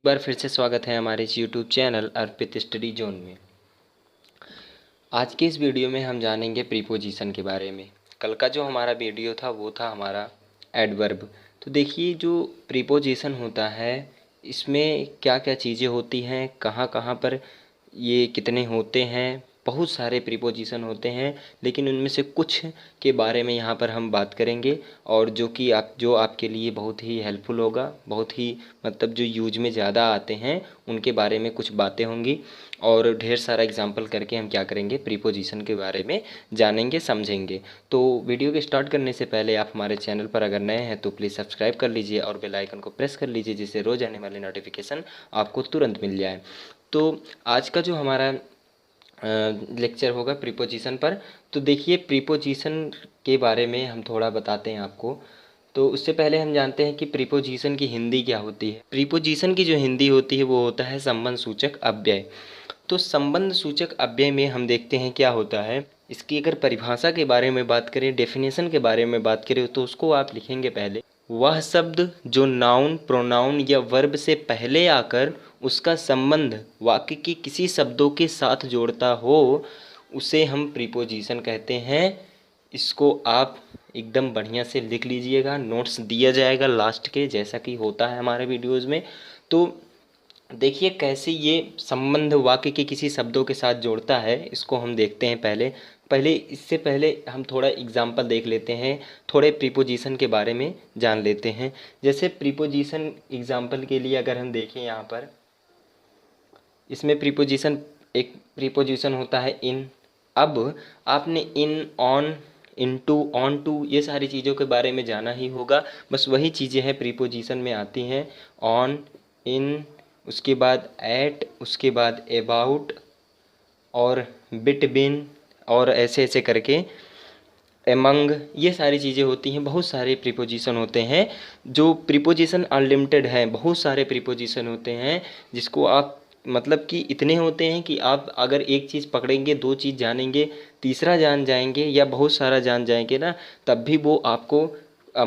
बार फिर से स्वागत है हमारे इस यूट्यूब चैनल अर्पित स्टडी जोन में। आज के इस वीडियो में हम जानेंगे प्रीपोजिशन के बारे में। कल का जो हमारा वीडियो था वो था हमारा एडवर्ब। तो देखिए, जो प्रीपोजिशन होता है इसमें क्या क्या चीज़ें होती हैं, कहाँ कहाँ पर ये कितने होते हैं। बहुत सारे प्रीपोजिशन होते हैं, लेकिन उनमें से कुछ के बारे में यहाँ पर हम बात करेंगे, और जो आपके लिए बहुत ही हेल्पफुल होगा, बहुत ही मतलब जो यूज में ज़्यादा आते हैं उनके बारे में कुछ बातें होंगी। और ढेर सारा एग्जाम्पल करके हम क्या करेंगे, प्रीपोजिशन के बारे में जानेंगे, समझेंगे। तो वीडियो के स्टार्ट करने से पहले आप हमारे चैनल पर अगर नए हैं तो प्लीज़ सब्सक्राइब कर लीजिए और बेल आइकन को प्रेस कर लीजिए, जिससे रोज़ आने वाले नोटिफिकेशन आपको तुरंत मिल जाए। तो आज का जो हमारा लेक्चर होगा प्रीपोजिशन पर। तो देखिए, प्रीपोजिशन के बारे में हम थोड़ा बताते हैं आपको। तो उससे पहले हम जानते हैं कि प्रीपोजिशन की हिंदी क्या होती है। प्रीपोजिशन की जो हिंदी होती है वो होता है संबंध सूचक अव्यय। तो संबंध सूचक अव्यय में हम देखते हैं क्या होता है। इसकी अगर परिभाषा के बारे में बात करें, डेफिनेशन के बारे में बात करें, तो उसको आप लिखेंगे पहले, वह शब्द जो नाउन, प्रोनाउन या वर्ब से पहले आकर उसका संबंध वाक्य के किसी शब्दों के साथ जोड़ता हो, उसे हम प्रीपोजिशन कहते हैं। इसको आप एकदम बढ़िया से लिख लीजिएगा, नोट्स दिया जाएगा लास्ट के, जैसा कि होता है हमारे वीडियोज़ में। तो देखिए कैसे ये संबंध वाक्य के किसी शब्दों के साथ जोड़ता है, इसको हम देखते हैं पहले। इससे पहले हम थोड़ा एग्जाम्पल देख लेते हैं, थोड़े प्रीपोजिशन के बारे में जान लेते हैं। जैसे प्रीपोजिशन एग्जाम्पल के लिए अगर हम देखें यहाँ पर, इसमें प्रीपोजिशन, एक प्रीपोजिशन होता है इन। अब आपने इन, ऑन, इनटू, ऑन टू, ये सारी चीज़ों के बारे में जाना ही होगा। बस वही चीज़ें हैं प्रीपोजिशन में आती हैं, ऑन, इन, उसके बाद एट, उसके बाद अबाउट और बिटवीन, और ऐसे ऐसे करके एमंग, ये सारी चीज़ें होती हैं। बहुत सारे प्रीपोजिशन होते हैं। जो प्रीपोजिशन अनलिमिटेड है, बहुत सारे प्रीपोजिशन होते हैं, जिसको आप मतलब कि इतने होते हैं कि आप अगर एक चीज़ पकड़ेंगे, दो चीज़ जानेंगे, तीसरा जान जाएंगे या बहुत सारा जान जाएंगे ना, तब भी वो आपको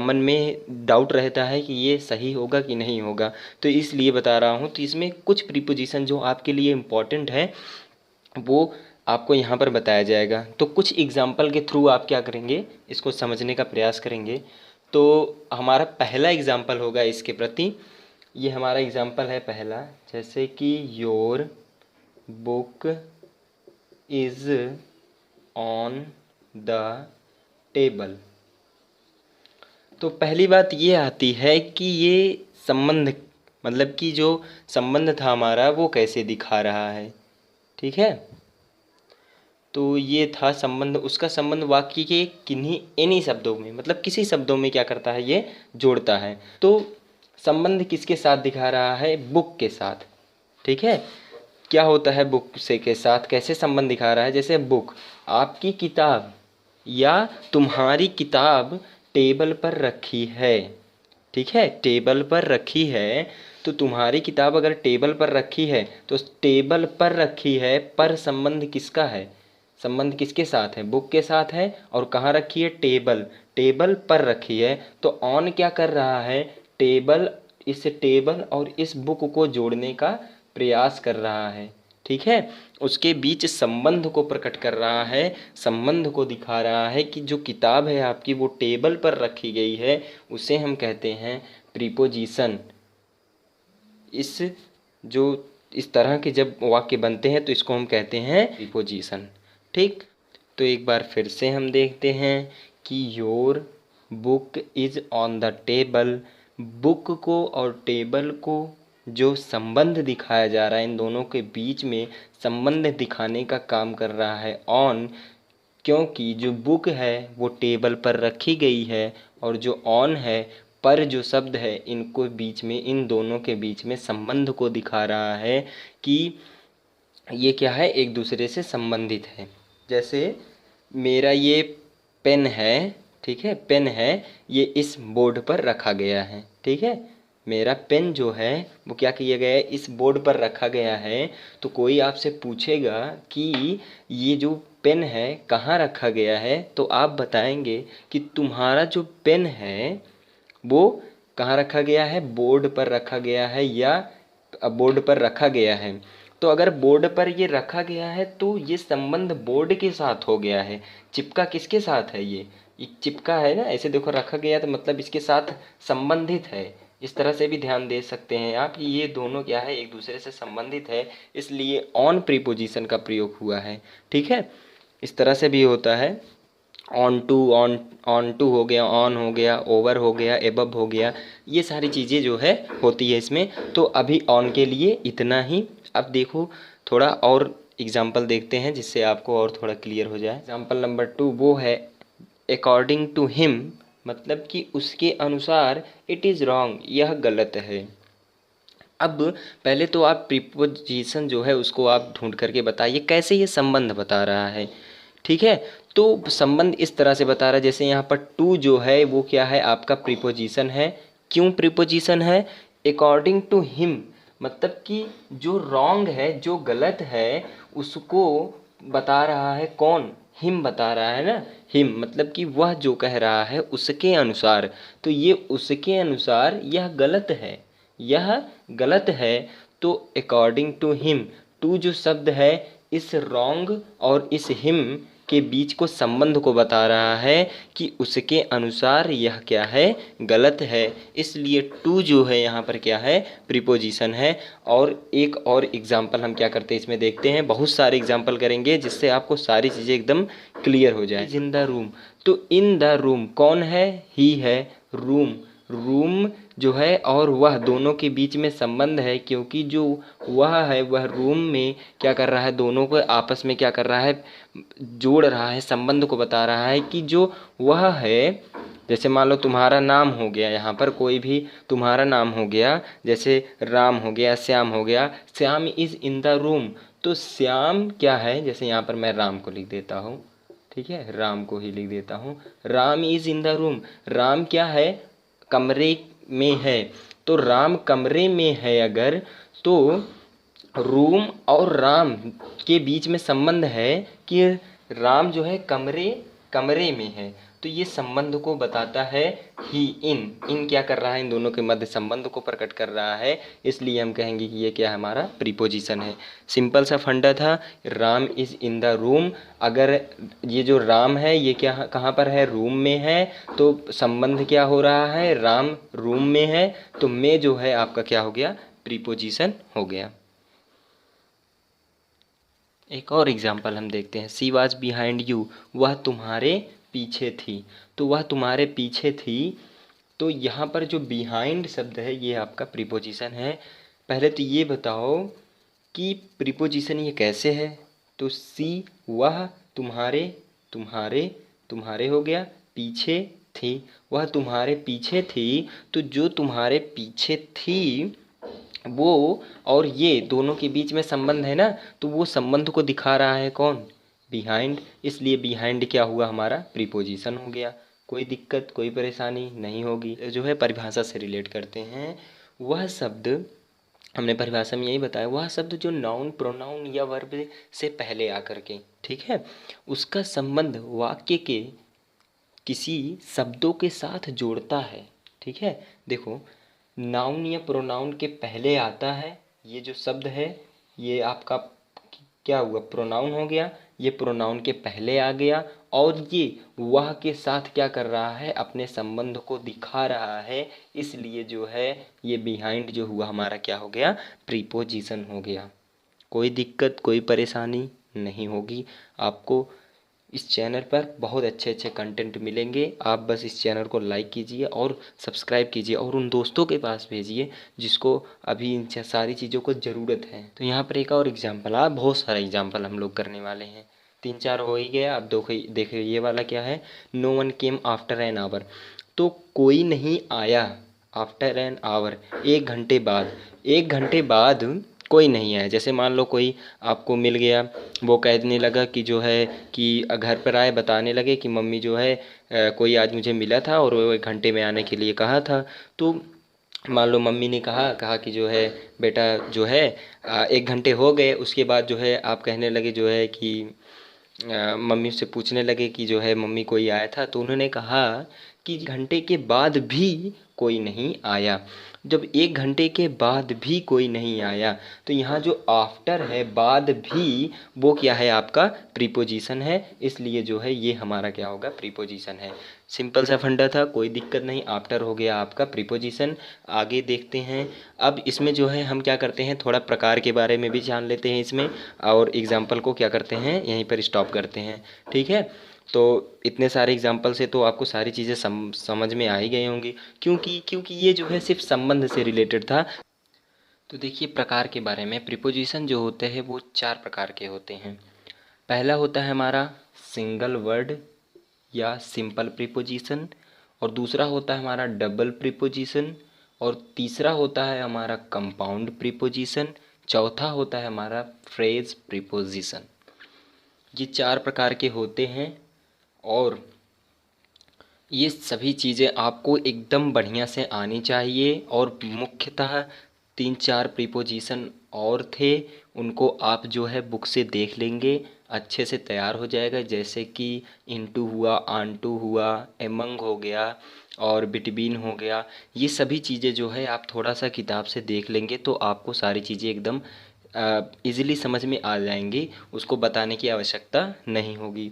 मन में डाउट रहता है कि ये सही होगा कि नहीं होगा। तो इसलिए बता रहा हूँ। तो इसमें कुछ प्रीपोजिशन जो आपके लिए इम्पॉर्टेंट है वो आपको यहाँ पर बताया जाएगा। तो कुछ एग्जाम्पल के थ्रू आप क्या करेंगे, इसको समझने का प्रयास करेंगे। तो हमारा पहला एग्जाम्पल होगा इसके प्रति, ये हमारा एग्जाम्पल है पहला, जैसे कि your book is on the table. तो पहली बात ये आती है कि ये संबंध, मतलब कि जो संबंध था हमारा वो कैसे दिखा रहा है। ठीक है, तो ये था संबंध, उसका संबंध वाक्य के किन्हीं एनी शब्दों में, मतलब किसी शब्दों में क्या करता है, ये जोड़ता है। तो संबंध किसके साथ दिखा रहा है, बुक के साथ। ठीक है, क्या होता है बुक से के साथ, कैसे संबंध दिखा रहा है। जैसे बुक, आपकी किताब या तुम्हारी किताब टेबल पर रखी है। ठीक है, टेबल पर रखी है, तो तुम्हारी किताब अगर टेबल पर रखी है तो टेबल पर रखी है, पर संबंध किसका है, संबंध किसके साथ है, बुक के साथ है। और कहाँ रखी है, टेबल, टेबल पर रखी है। तो ऑन क्या कर रहा है, टेबल, इस टेबल और इस बुक को जोड़ने का प्रयास कर रहा है। ठीक है, उसके बीच संबंध को प्रकट कर रहा है, संबंध को दिखा रहा है कि जो किताब है आपकी वो टेबल पर रखी गई है, उसे हम कहते हैं प्रीपोजिशन। इस जो इस तरह के जब वाक्य बनते हैं तो इसको हम कहते हैं प्रीपोजिशन। ठीक, तो एक बार फिर से हम देखते हैं कि your book is on the table. Book को और टेबल को जो संबंध दिखाया जा रहा है, इन दोनों के बीच में संबंध दिखाने का काम कर रहा है ऑन, क्योंकि जो बुक है वो टेबल पर रखी गई है, और जो ऑन है, पर जो शब्द है, इनको बीच में, इन दोनों के बीच में संबंध को दिखा रहा है कि ये क्या है, एक दूसरे से संबंधित है। जैसे मेरा ये पेन है, ठीक है, पेन है, ये इस बोर्ड पर रखा गया है। ठीक है, मेरा पेन जो है वो क्या किया गया है, इस बोर्ड पर रखा गया है। तो कोई आपसे पूछेगा कि ये जो पेन है कहाँ रखा गया है, तो आप बताएंगे कि तुम्हारा जो पेन है वो कहाँ रखा गया है, बोर्ड पर रखा गया है, या बोर्ड पर रखा गया है। तो अगर बोर्ड पर ये रखा गया है तो ये संबंध बोर्ड के साथ हो गया है। चिपका किसके साथ है? ये चिपका है ना, ऐसे देखो रखा गया तो मतलब इसके साथ संबंधित है। इस तरह से भी ध्यान दे सकते हैं आप कि ये दोनों क्या है, एक दूसरे से संबंधित है, इसलिए ऑन प्रीपोजिशन का प्रयोग हुआ है। ठीक है, इस तरह से भी होता है। ऑन टू हो गया, ऑन हो गया, ओवर हो गया, एबव हो गया, ये सारी चीज़ें जो है होती है इसमें। तो अभी ऑन के लिए इतना ही। अब देखो थोड़ा और एग्जाम्पल देखते हैं जिससे आपको और थोड़ा क्लियर हो जाए। एग्जाम्पल नंबर 2 वो है अकॉर्डिंग टू हिम, मतलब कि उसके अनुसार इट इज़ रॉन्ग, यह गलत है। अब पहले तो आप प्रीपोजिशन जो है उसको आप ढूंढ करके बताइए कैसे ये संबंध बता रहा है। ठीक है, तो संबंध इस तरह से बता रहा है, जैसे यहाँ पर टू जो है वो क्या है, आपका प्रीपोजिशन है। क्यों प्रीपोजिशन है? अकॉर्डिंग टू हिम, मतलब कि जो रॉन्ग है, जो गलत है, उसको बता रहा है कौन? हिम बता रहा है ना। हिम मतलब कि वह जो कह रहा है उसके अनुसार। तो ये उसके अनुसार यह गलत है, यह गलत है। तो अकॉर्डिंग टू हिम, टू जो शब्द है इस रॉन्ग और इस हिम के बीच को संबंध को बता रहा है कि उसके अनुसार यह क्या है, गलत है। इसलिए टू जो है यहाँ पर क्या है, प्रीपोजिशन है। और एक और एग्जाम्पल हम क्या करते हैं इसमें देखते हैं, बहुत सारे एग्जाम्पल करेंगे जिससे आपको सारी चीज़ें एकदम क्लियर हो जाए। इन द रूम, तो इन द रूम कौन है? ही है। रूम, रूम जो है और वह दोनों के बीच में संबंध है, क्योंकि जो वह है वह रूम में क्या कर रहा है, दोनों को आपस में क्या कर रहा है, जोड़ रहा है, संबंध को बता रहा है कि जो वह है। जैसे मान लो तुम्हारा नाम हो गया, यहाँ पर कोई भी तुम्हारा नाम हो गया, जैसे राम हो गया, श्याम हो गया, Shyam is in the room. तो श्याम क्या है, जैसे यहाँ पर मैं राम को लिख देता हूँ, ठीक है, राम को ही लिख देता हूँ। Ram is in the room, Ram क्या है, कमरे में है। तो राम कमरे में है अगर, तो रूम और राम के बीच में संबंध है कि राम जो है कमरे कमरे में है। तो ये संबंध को बताता है ही। इन क्या कर रहा है, इन दोनों के मध्य संबंध को प्रकट कर रहा है, इसलिए हम कहेंगे कि ये क्या हमारा प्रीपोजिशन है। सिंपल सा फंडा था, Ram is in the room. अगर ये जो राम है ये क्या कहाँ पर है, रूम में है, तो संबंध क्या हो रहा है, राम रूम में है, तो में जो है आपका क्या हो गया, प्रीपोजिशन हो गया। एक और एग्जाम्पल हम देखते हैं, सी वॉज बिहाइंड यू, वह तुम्हारे पीछे थी। तो वह तुम्हारे पीछे थी, तो यहाँ पर जो बिहाइंड शब्द है ये आपका प्रीपोजिशन है। पहले तो ये बताओ कि प्रीपोजिशन ये कैसे है। तो सी, वह तुम्हारे, तुम्हारे तुम्हारे हो गया, पीछे थी, वह तुम्हारे पीछे थी। तो जो तुम्हारे पीछे थी वो और ये दोनों के बीच में संबंध है ना, तो वो संबंध को दिखा रहा है कौन, बिहाइंड। इसलिए बिहाइंड क्या हुआ, हमारा प्रीपोजिशन हो गया। कोई दिक्कत, कोई परेशानी नहीं होगी। जो है परिभाषा से रिलेट करते हैं, वह शब्द हमने परिभाषा में यही बताया, वह शब्द जो नाउन, प्रोनाउन या वर्ब से पहले आकर के, ठीक है, उसका संबंध वाक्य के किसी शब्दों के साथ जोड़ता है। ठीक है, देखो नाउन या प्रोनाउन के पहले आता है, ये जो शब्द है ये आपका क्या हुआ, प्रोनाउन हो गया, ये प्रोनाउन के पहले आ गया, और ये वह के साथ क्या कर रहा है, अपने संबंध को दिखा रहा है। इसलिए जो है ये बिहाइंड जो हुआ हमारा क्या हो गया, प्रीपोजिशन हो गया। कोई दिक्कत, कोई परेशानी नहीं होगी आपको। इस चैनल पर बहुत अच्छे अच्छे कंटेंट मिलेंगे, आप बस इस चैनल को लाइक कीजिए और सब्सक्राइब कीजिए और उन दोस्तों के पास भेजिए जिसको अभी इन सारी चीज़ों को ज़रूरत है। तो यहाँ पर एक और एग्जांपल, आप बहुत सारे एग्जांपल हम लोग करने वाले हैं, 3-4 हो ही गया। अब देखिए ये वाला क्या है, no one came after an hour. तो कोई नहीं आया आफ्टर एन आवर, 1 घंटे बाद, 1 घंटे बाद कोई नहीं आया। जैसे मान लो कोई आपको मिल गया, वो कहने लगा कि जो है कि घर पर आए, बताने लगे कि मम्मी जो है कोई आज मुझे मिला था और वो 1 घंटे में आने के लिए कहा था। तो मान लो मम्मी ने कहा कहा कि जो है बेटा जो है 1 घंटे हो गए। उसके बाद जो है आप कहने लगे जो है कि मम्मी से पूछने लगे कि जो है मम्मी कोई आया था, तो उन्होंने कहा कि घंटे के बाद भी कोई नहीं आया। जब 1 घंटे के बाद भी कोई नहीं आया तो यहाँ जो आफ्टर है, बाद भी, वो क्या है, आपका प्रीपोजिशन है, इसलिए जो है ये हमारा क्या होगा, प्रीपोजिशन है। सिंपल सा फंडा था, कोई दिक्कत नहीं। आफ्टर हो गया आपका प्रीपोजिशन। आगे देखते हैं। अब इसमें जो है हम क्या करते हैं, थोड़ा प्रकार के बारे में भी जान लेते हैं इसमें, और एग्जाम्पल को क्या करते हैं, यहीं पर स्टॉप करते हैं। ठीक है, तो इतने सारे एग्जाम्पल से तो आपको सारी चीज़ें समझ में आ ही गई होंगी, क्योंकि ये जो है सिर्फ संबंध से रिलेटेड था। तो देखिए प्रकार के बारे में, प्रीपोजिशन जो होते हैं वो 4 प्रकार के होते हैं। पहला होता है हमारा सिंगल वर्ड या सिंपल प्रीपोजिशन, और दूसरा होता है हमारा डबल प्रीपोजिशन, और तीसरा होता है हमारा कंपाउंड प्रीपोजिशन, चौथा होता है हमारा फ्रेज प्रीपोजिशन। ये 4 प्रकार के होते हैं, और ये सभी चीज़ें आपको एकदम बढ़िया से आनी चाहिए। और मुख्यतः 3-4 प्रीपोजिशन और थे, उनको आप जो है बुक से देख लेंगे, अच्छे से तैयार हो जाएगा। जैसे कि इनटू हुआ, ऑनटू हुआ, एमंग हो गया, और बिटवीन हो गया। ये सभी चीज़ें जो है आप थोड़ा सा किताब से देख लेंगे तो आपको सारी चीज़ें एकदम इजीली समझ में आ जाएंगी, उसको बताने की आवश्यकता नहीं होगी।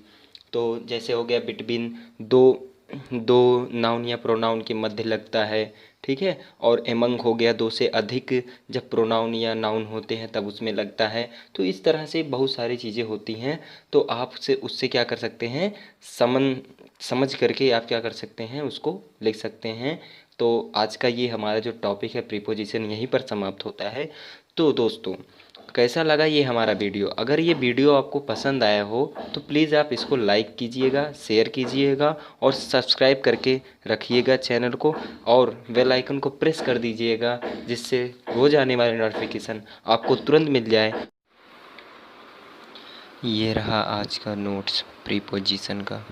तो जैसे हो गया बिटवीन, दो दो नाउन या प्रोनाउन के मध्य लगता है। ठीक है, और एमंग हो गया, 2 से अधिक जब प्रोनाउन या नाउन होते हैं तब उसमें लगता है। तो इस तरह से बहुत सारी चीज़ें होती हैं, तो आप उससे क्या कर सकते हैं, समझ करके आप क्या कर सकते हैं, उसको लिख सकते हैं। तो आज का ये हमारा जो टॉपिक है प्रीपोजिशन, यहीं पर समाप्त होता है। तो दोस्तों, कैसा लगा ये हमारा वीडियो? अगर ये वीडियो आपको पसंद आया हो तो प्लीज़ आप इसको लाइक कीजिएगा, शेयर कीजिएगा, और सब्सक्राइब करके रखिएगा चैनल को, और बेल आइकन को प्रेस कर दीजिएगा, जिससे रोज आने वाले नोटिफिकेशन आपको तुरंत मिल जाए। ये रहा आज का नोट्स प्रीपोजिशन का।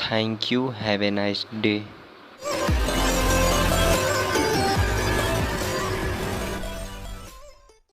Thank you. Have a nice day.